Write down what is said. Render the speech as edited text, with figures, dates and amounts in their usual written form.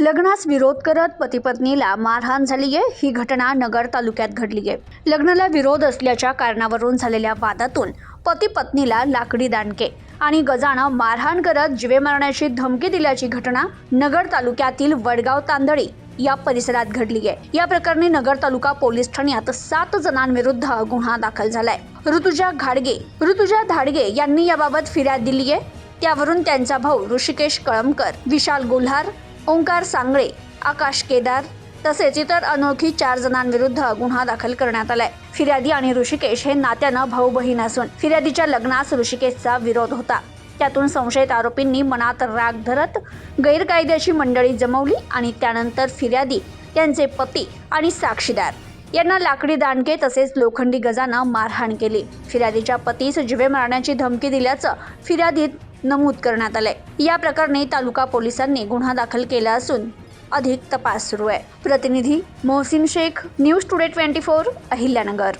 लग्नास विरोध करत पती पत्नीला मारहाण झाली आहे। ही घटना नगर तालुक्यात घडली आहे। लग्नाला विरोध असल्याच्या कारणावरून झालेल्या वादातून पती पत्नीला लाकडी दांडके आणि गजानं मारहाण करत जीवे मारण्याची धमकी दिल्याची घटना नगर तालुक्यातील वडगाव तांदळी या परिसरात घडली आहे। या प्रकरणी नगर तालुका पोलीस ठाण्यात 7 जणांविरुद्ध गुन्हा दाखल झालाय। ऋतुजा धाडगे यांनी याबाबत फिर्याद दिली आहे। त्यावरून त्यांचा भाऊ ऋषिकेश कळमकर, विशाल गोल्हार, ओंकार सांगळे, आकाश केदार तसेच इतर अनोळखी 4 जणांविरुद्ध गुन्हा दाखल करण्यात आलाय। फिर्यादी आणि ऋषिकेश हे नात्यानं भाऊ बहीण असून फिर्यादीच्या लग्नास ऋषिकेशचा विरोध होता। त्यातून संशयित आरोपींनी मनात राग धरत गैरकायद्याची मंडळी जमवली आणि त्यानंतर फिर्यादी, त्यांचे पती आणि साक्षीदार यांना लाकडी दांडके तसेच लोखंडी गजानं मारहाण केली। फिर्यादीच्या पतीस जीवे मारण्याची धमकी दिल्याचं फिर्यादीत नमूद करण्यात आलंय। या प्रकरणी तालुका पोलिसांनी गुन्हा दाखल केला असून अधिक तपास सुरू आहे। प्रतिनिधी मोहसिन शेख, न्यूज टुडे 24, अहिल्यानगर।